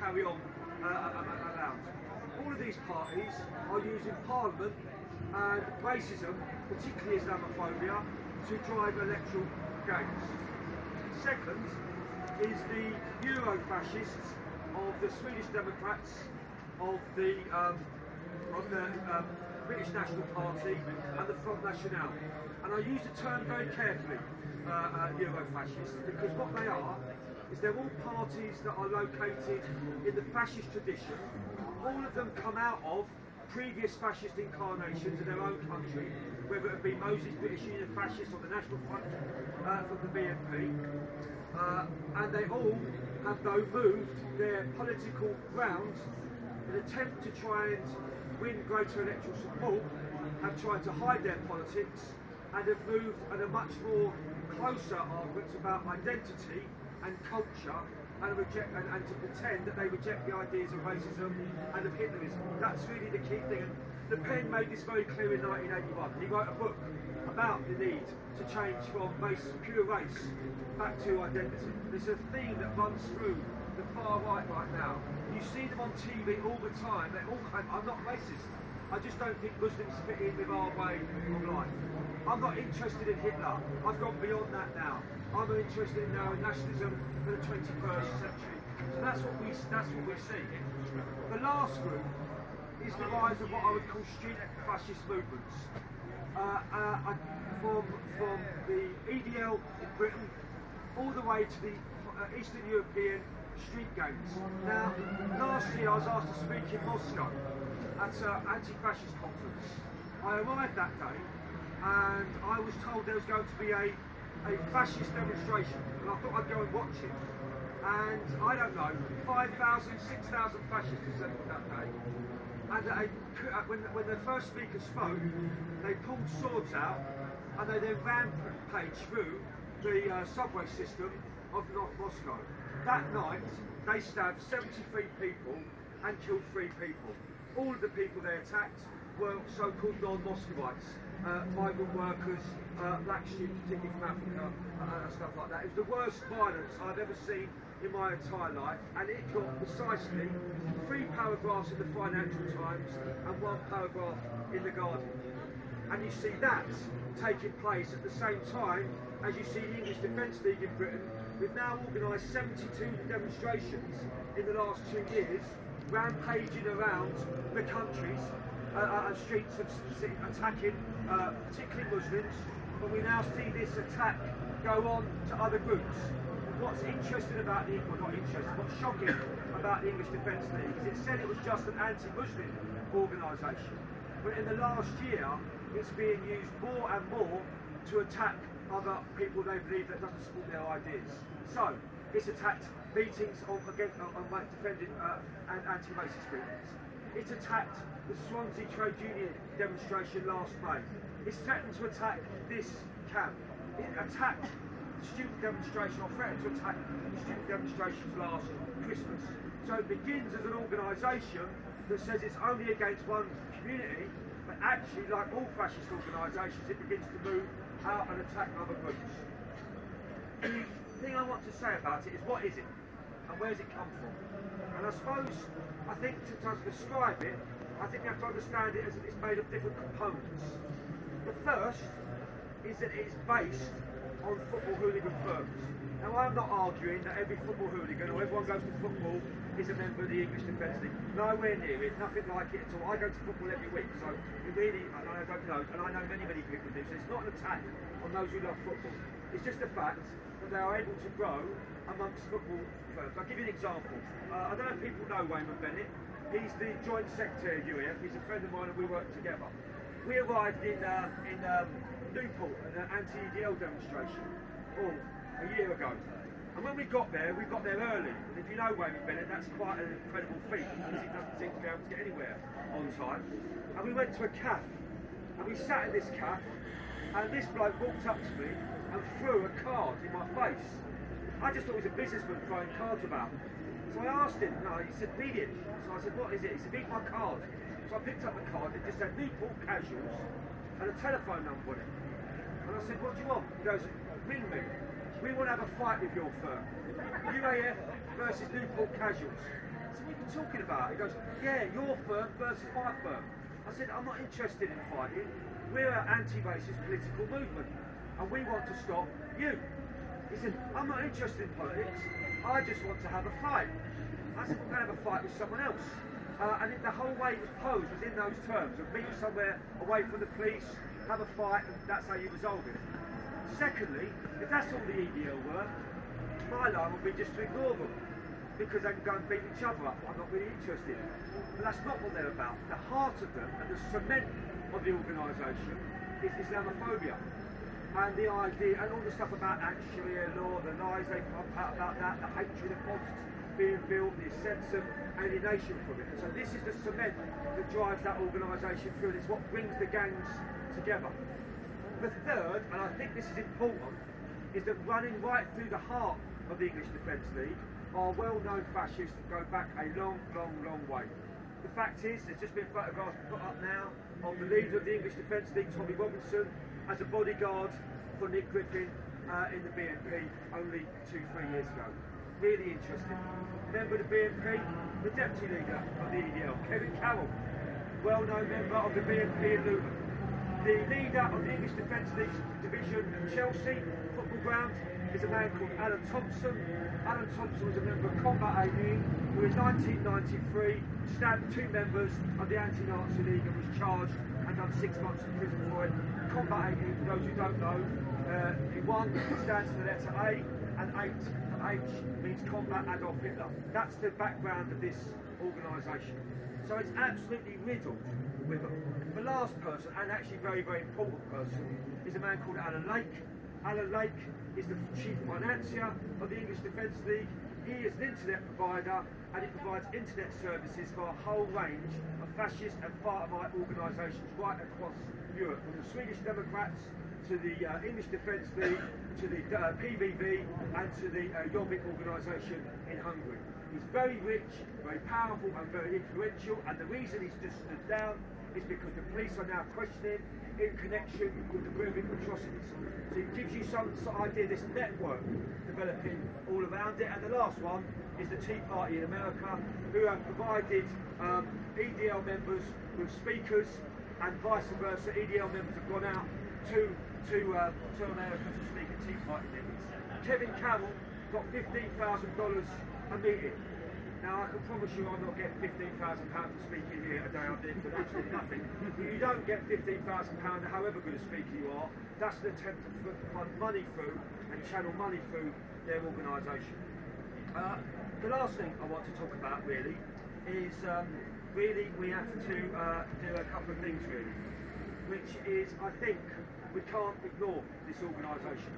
carry on around. All of these parties are using Parliament and racism, particularly Islamophobia, to drive electoral gains. Second is the Euro-fascists of the Swedish Democrats, of the British National Party and the Front National. And I use the term very carefully, Euro-fascists, because what they are is they're all parties that are located in the fascist tradition. All of them come out of previous fascist incarnations in their own country, whether it be Moses British Union Fascists or the National Front from the BNP, and they all have though moved their political ground in an attempt to try and win greater electoral support, have tried to hide their politics and have moved at a much more closer arguments about identity and culture and to pretend that they reject the ideas of racism and of Hitlerism. That's really the key thing. And Le Pen made this very clear in 1981. He wrote a book about the need to change from pure race back to identity. There's a theme that runs through the far right now. You see them on TV all the time. They all claim, I'm not racist. I just don't think Muslims fit in with our way of life. I'm not interested in Hitler. I've gone beyond that now. I'm interested now in nationalism for the 21st century. So that's what we see. The last group is the rise of what I would call street fascist movements. From the EDL in Britain all the way to the Eastern European street gangs. Now, last year I was asked to speak in Moscow at an anti-fascist conference. I arrived that day and I was told there was going to be a fascist demonstration, and I thought I'd go and watch it. And I don't know, 5,000, 6,000 fascists assembled that day. And when the first speaker spoke, they pulled swords out and they then rampaged through the subway system of North Moscow. That night, they stabbed 73 people and killed 3 people. All of the people they attacked were so-called non-Muscovites, migrant workers, black students, particularly from Africa, and stuff like that. It was the worst violence I've ever seen in my entire life, and it got precisely 3 paragraphs in the Financial Times and 1 paragraph in the Guardian. And you see that taking place at the same time as you see the English Defence League in Britain. We've now organised 72 demonstrations in the last 2 years, rampaging around the countries and streets attacking particularly Muslims, but we now see this attack go on to other groups. What's interesting about what's shocking about the English Defence League is it said it was just an anti-Muslim organisation, but in the last year it's being used more and more to attack other people they believe that doesn't support their ideas. So it's attacked meetings on defending and anti-racist movements. It's attacked the Swansea Trade Union demonstration last May. It's threatened to attack this camp. It attacked the student demonstration, or threatened to attack the student demonstrations last Christmas. So it begins as an organisation that says it's only against one community, but actually, like all fascist organisations, it begins to move out and attack other groups. The thing I want to say about it is, what is it? And where does it come from? And I think to describe it, I think we have to understand it as it's made of different components. The first is that it's based on football hooligan firms. Now, I'm not arguing that every football hooligan or everyone goes to football is a member of the English Defence League. Nowhere near it, nothing like it at all. I go to football every week, so it really, and I don't know, and I know many people do, so it's not an attack on those who love football. It's just a fact that they are able to grow amongst football firms. I'll give you an example. I don't know if people know Wayman Bennett. He's the Joint Secretary of UEF. He's a friend of mine and we work together. We arrived in Newport at an anti-EDL demonstration a year ago. And when we got there early. And if you know Wayman Bennett, that's quite an incredible feat because he doesn't seem to be able to get anywhere on time. And we went to a cafe and we sat in this cafe and this bloke walked up to me and threw a card in my face. I just thought he was a businessman throwing cards about. So I asked him, he said, read it. So I said, what is it? He said, read my card. So I picked up the card, it just said Newport Casuals and a telephone number on it. And I said, what do you want? He goes, ring me. We want to have a fight with your firm. UAF versus Newport Casuals. said, what are you talking about? He goes, yeah, your firm versus my firm. I said, I'm not interested in fighting. We're an anti-racist political movement, and we want to stop you. He said, I'm not interested in politics. I just want to have a fight. I said, we're going to have a fight with someone else. And the whole way it was posed was in those terms of meet somewhere away from the police, have a fight, and that's how you resolve it. Secondly, if that's all the EDL were, my line would be just to ignore them, because they can go and beat each other up. I'm not really interested. But that's not what they're about. The heart of them and the cement of the organisation is Islamophobia. And the idea, and all the stuff about anti-Sharia law, the lies they pump out about that, the hatred of mosques being built, the sense of alienation from it. So this is the cement that drives that organisation through, and it's what brings the gangs together. The third, and I think this is important, is that running right through the heart of the English Defence League are well-known fascists that go back a long, long, long way. The fact is, there's just been photographs put up now of the leader of the English Defence League, Tommy Robinson, as a bodyguard for Nick Griffin in the BNP only 2-3 years ago. Really interesting. Member of the BNP, the deputy leader of the EDL, Kevin Carroll, well-known member of the BNP in Luton. The leader of the English Defence League Division at Chelsea football ground is a man called Alan Thompson. Alan Thompson was a member of Combat 18 who in 1993 stabbed 2 members of the Anti-Nazi League and was charged and done 6 months in prison for it. Combat 18, for those who don't know, 1 stands for the letter A, and 8 H means Combat Adolf Hitler. That's the background of this organisation. So it's absolutely riddled with them. The last person, and actually very, very important person, is a man called Alan Lake. Alan Lake is the chief financier of the English Defence League. He is an internet provider, and he provides internet services for a whole range of fascist and far-right organisations right across Europe, from the Swedish Democrats to the English Defence League, to the PVV, and to the Jobbik organisation in Hungary. He's very rich, very powerful, and very influential, and the reason he's just stood down is because the police are now questioning in connection with the Breivik atrocities. So it gives you some sort of idea of this network developing all around it. And the last one is the Tea Party in America, who have provided EDL members with speakers, and vice versa. EDL members have gone out to America to speak at Tea Party meetings. Kevin Carroll got $15,000 a meeting. Now I can promise you I'm not getting £15,000 for speaking here a day. I'm doing for absolutely nothing. You don't get £15,000 however good a speaker you are. That's an attempt to fund money through and channel money through their organisation. The last thing I want to talk about really is really we have to do a couple of things really, which is I think we can't ignore this organisation.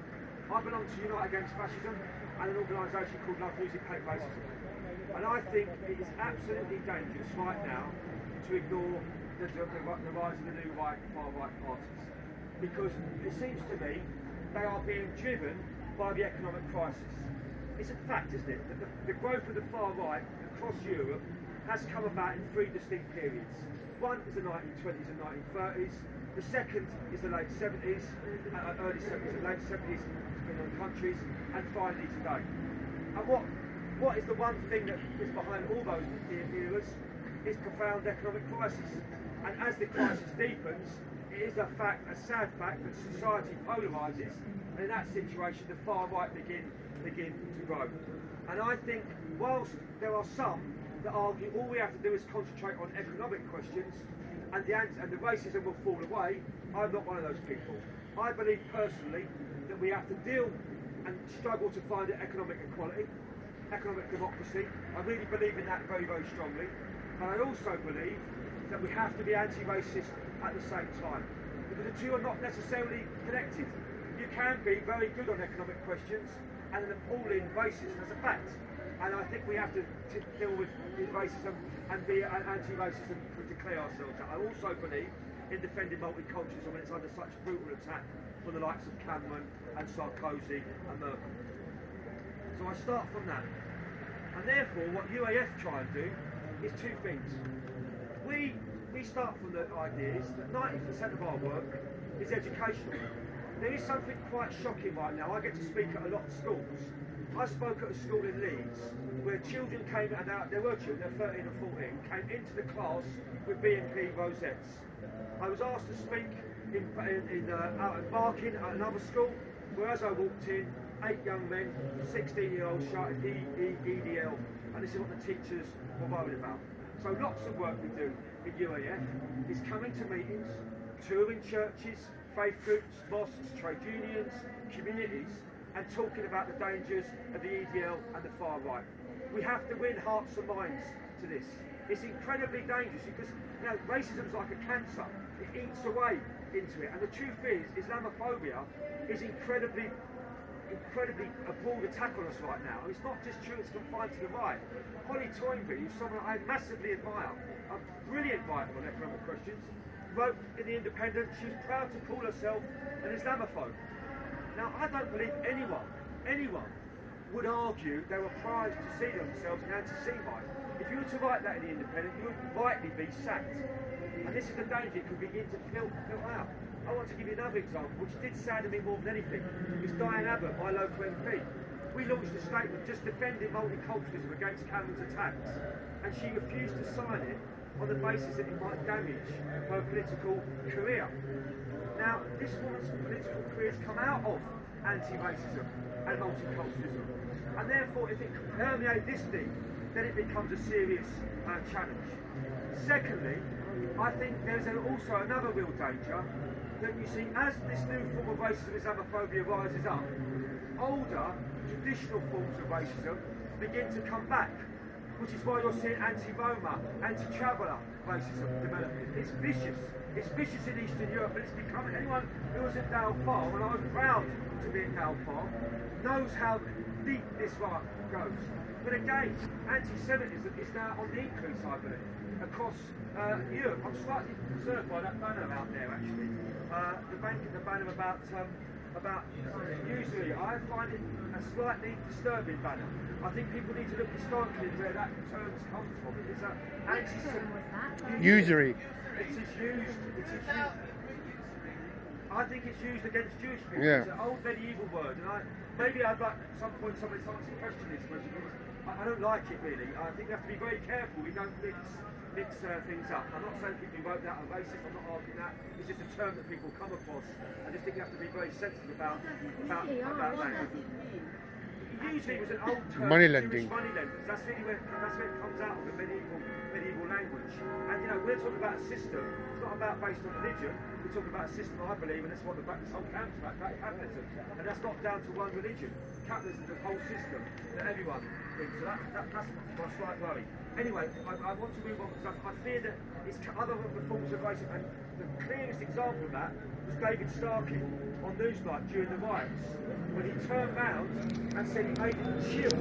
I belong to Unite Against Fascism and an organisation called Love Music Hate Racism. And I think it is absolutely dangerous right now to ignore the rise of the new right and far-right parties. Because it seems to me they are being driven by the economic crisis. It's a fact, isn't it, that the growth of the far-right across Europe has come about in 3 distinct periods. One is the 1920s and 1930s, the second is the late 70s, early 70s and late 70s in other countries, and finally today. And what is the one thing that is behind all those eras is profound economic crisis. And as the crisis deepens, it is a sad fact that society polarises, and in that situation the far right begin to grow. And I think whilst there are some that argue all we have to do is concentrate on economic questions and the racism will fall away, I'm not one of those people. I believe personally that we have to deal and struggle to find economic equality, economic democracy. I really believe in that very, very strongly. But I also believe that we have to be anti-racist at the same time, because the two are not necessarily connected. You can be very good on economic questions and an appalling racist, as a fact. And I think we have to deal with racism and be anti-racism to declare ourselves that. I also believe in defending multiculturalism when it's under such brutal attack from the likes of Cameron and Sarkozy and Merkel. So I start from that. And therefore what UAF try and do is 2 things. We start from the ideas that 90% of our work is educational. There is something quite shocking right now. I get to speak at a lot of schools I spoke at a school in Leeds where children came out, there were children, they're 13 and 14, came into the class with BNP rosettes. I was asked to speak out in Barking at another school, where as I walked in, 8 young men, 16-year-olds shouted EDL, and this is what the teachers were worried about. So lots of work we do in UAF is coming to meetings, touring churches, faith groups, mosques, trade unions, communities, and talking about the dangers of the EDL and the far right. We have to win hearts and minds to this. It's incredibly dangerous because racism's like a cancer. It eats away into it. And the truth is, Islamophobia is incredibly a broad attack on us right now. And it's not just true, it's confined to the right. Holly Toynbee, who's someone I massively admire, a brilliant writer on economic questions, wrote in The Independent, she was proud to call herself an Islamophobe. Now, I don't believe anyone would argue they were prized to see themselves an anti-Semite. If you were to write that in The Independent, you would rightly be sacked. And this is the danger it can begin to filter out. I want to give you another example, which did sadden me more than anything. It's Diane Abbott, my local MP. We launched a statement just defending multiculturalism against Cameron's attacks, and she refused to sign it on the basis that it might damage her political career. Now, this woman's political career has come out of anti-racism and multiculturalism, and therefore, if it can permeate this deep, then it becomes a serious challenge. Secondly, I think there's also another real danger that you see as this new form of racism, Islamophobia, rises up, older, traditional forms of racism begin to come back, which is why you're seeing anti-Roma, anti-traveller racism developing. It's vicious. It's vicious in Eastern Europe, and it's becoming, anyone who was at Dale Farm, and I was proud to be at Dale Farm, knows how deep this right goes. But again, anti-Semitism is now on the increase, I believe, across Europe. I'm slightly concerned by that banner out there, actually. The banner about usury. I find it a slightly disturbing banner. I think people need to look historically where that term comes from. It is usury. It is used. I think it's used against Jewish people. Yeah. It's an old medieval word, and maybe I'd like at some point someone to question this, but I don't like it really. I think we have to be very careful we don't mix things up. I'm not saying people who wrote that are racist, I'm not arguing that. It's just a term that people come across. I just think you have to be very sensitive about language. Usually it was an old term, Money Jewish lending. money lenders. That's where it comes out of the medieval language. And we're talking about a system. It's not about based on religion. We're talking about a system, I believe, and that's what this whole camp's about capitalism. And that's not down to one religion. Capitalism is a whole system that everyone brings. So that's my slight worry. Anyway, I want to move on because I fear that it's other forms of racism. And the clearest example of that was David Starkey on Newsnight during the riots, when he turned round and said he made him chill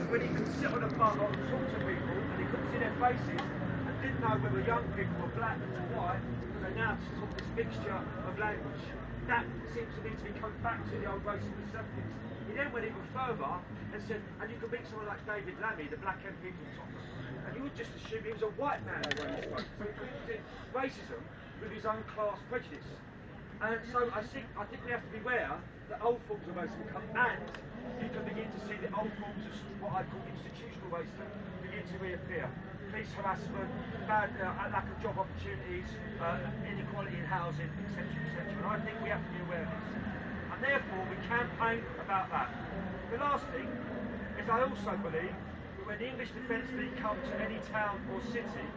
when he could sit on a butt and talk to people and he couldn't see their faces and didn't know whether young people were black or white, but they now talk this mixture of language. That seems to me to be coming back to the old racism of the 70s. He then went even further and said, and you could meet someone like David Lammy, the black MP from Tottenham, and you would just assume he was a white man when he spoke. So he was using racism with his own class prejudice. And so I think we have to beware that old forms of racism come, and you can begin to see the old forms of what I call institutional racism begin to reappear. Police harassment, bad lack of job opportunities, inequality in housing, etc., etc. And I think we have to be aware of this. And therefore we campaign about that. The last thing is I also believe that when the English Defence League come to any town or city,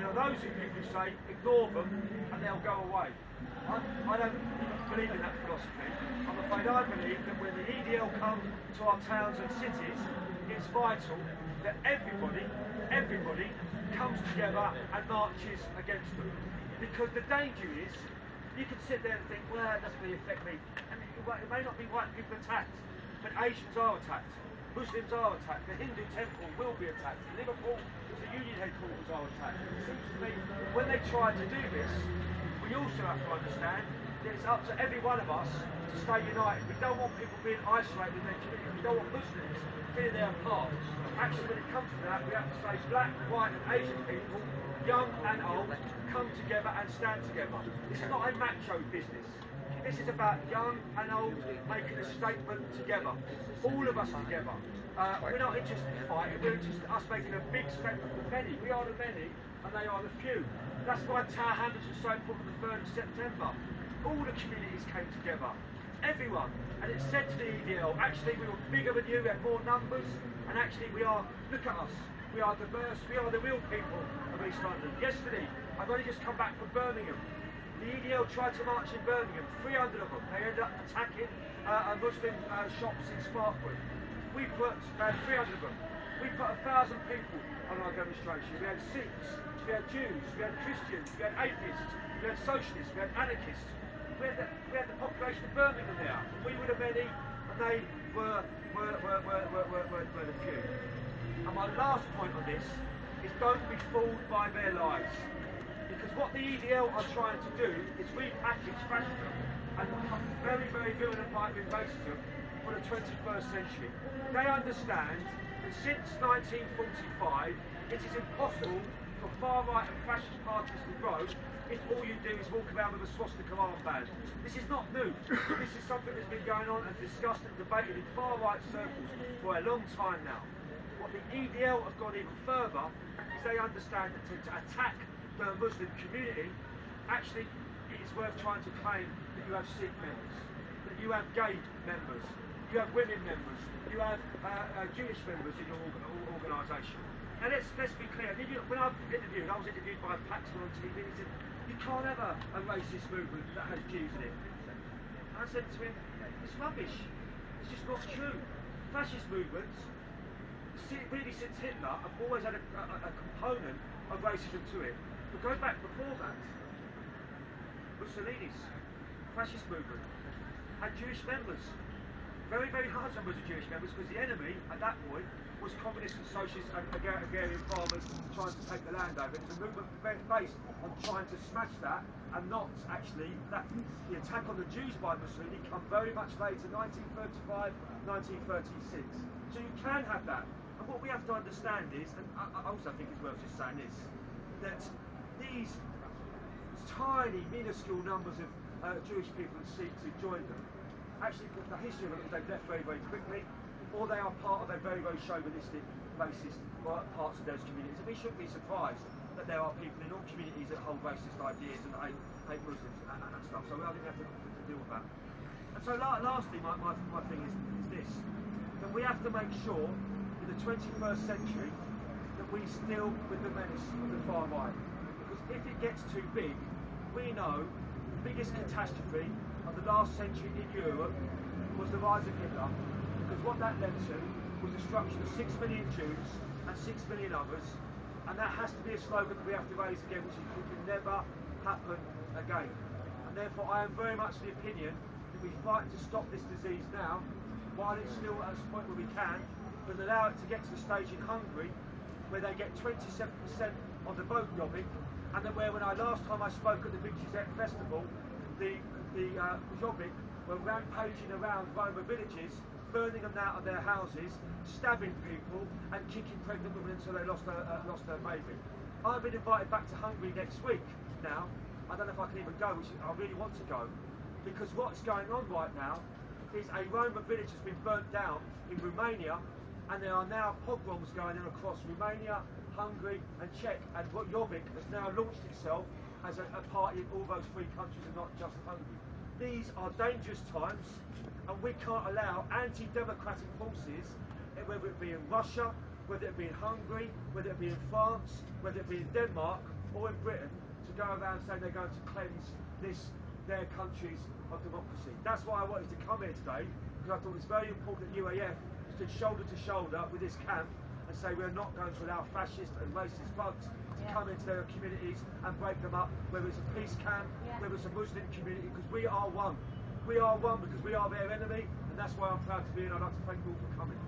there are those people who say, ignore them and they'll go away. I don't believe in that philosophy. I'm afraid I believe that when the EDL come to our towns and cities, it's vital that everybody comes together and marches against them. Because the danger is, you can sit there and think, well, it doesn't really affect me. And it may not be white people attacked, but Asians are attacked. Muslims are attacked. The Hindu temple will be attacked. In Liverpool, the union headquarters are attacked. And it seems to me, when they try to do this, we also have to understand that it's up to every one of us to stay united. We don't want people being isolated in their communities. We don't want Muslims feeling they're apart. Actually, when it comes to that, we have to say black, white and Asian people, young and old, come together and stand together. This is not a macho business. This is about young and old making a statement together. All of us together. We're not interested in fighting, we're interested in us making a big statement for the many. We are the many and they are the few. That's why Tower Hamlets was so important on the 3rd of September. All the communities came together. Everyone. And it said to the EDL, actually we were bigger than you, we had more numbers, and actually we are, look at us, we are diverse, we are the real people of East London. Yesterday, I've only just come back from Birmingham. The EDL tried to march in Birmingham, 300 of them. They ended up attacking Muslim shops in Sparkwood. We put 300 of them. We put 1,000 people on our demonstration. We had Sikhs, we had Jews, we had Christians, we had atheists, we had socialists, we had anarchists. We had the population of Birmingham there. We were the many, and they were the few. And my last point on this is don't be fooled by their lies. Because what the EDL are trying to do is repackage fascism and become very, very virulent right-wing racism for the 21st century. They understand that since 1945, it is impossible for far-right and fascist parties to grow if all you do is walk around with a swastika armband. This is not new. This is something that's been going on and discussed and debated in far-right circles for a long time now. What the EDL have gone even further is they understand that to attack the Muslim community, actually it is worth trying to claim that you have Sikh members, that you have gay members, you have women members, you have Jewish members in your organisation. Now let's be clear. When I was interviewed by Paxman on TV, he said, you can't have a racist movement that has Jews in it. And I said to him, it's rubbish. It's just not true. Fascist movements, really since Hitler, have always had a component of racism to it. But go back before that, Mussolini's fascist movement had Jewish members. Very, very large numbers of Jewish members, because the enemy at that point was communists and socialists and agrarian farmers trying to take the land over. It was a movement based on trying to smash that, and not actually that. The attack on the Jews by Mussolini come very much later, 1935, 1936. So you can have that. And what we have to understand is, and I also think it's worth just saying this, that these tiny, minuscule numbers of Jewish people and Sikhs who joined them, actually the history of it is they've left very, very quickly, or they are part of a very, very chauvinistic, racist parts of those communities. And we shouldn't be surprised that there are people in all communities that hold racist ideas and hate Muslims and that stuff. So I think we have to deal with that. And so lastly, my thing is this, that we have to make sure in the 21st century that we deal with the menace of the far right. Because if it gets too big, we know the biggest catastrophe of the last century in Europe was the rise of Hitler, because what that led to was the destruction of 6 million Jews and 6 million others, and that has to be a slogan that we have to raise again, which can never happen again. And therefore I am very much of the opinion that we fight to stop this disease now, while it's still at a point where we can, but allow it to get to the stage in Hungary where they get 27% on the boat jobbing, and then where when last time I spoke at the Big Gizette Festival, the Jobbik were rampaging around Roma villages, burning them out of their houses, stabbing people and kicking pregnant women until they lost their baby. I've been invited back to Hungary next week now. I don't know if I can even go, which I really want to go, because what's going on right now is a Roma village has been burnt down in Romania, and there are now pogroms going on across Romania, Hungary and Czech, and Jobbik has now launched itself as a party in all those three countries and not just Hungary. These are dangerous times, and we can't allow anti-democratic forces, whether it be in Russia, whether it be in Hungary, whether it be in France, whether it be in Denmark or in Britain, to go around saying they're going to cleanse their countries of democracy. That's why I wanted to come here today, because I thought it's very important that UAF stood shoulder to shoulder with this camp and say we're not going to allow fascist and racist thugs to come into their communities and break them up, whether it's a peace camp, whether it's a Muslim community, because we are one. We are one because we are their enemy, and that's why I'm proud to be here, and I'd like to thank you all for coming.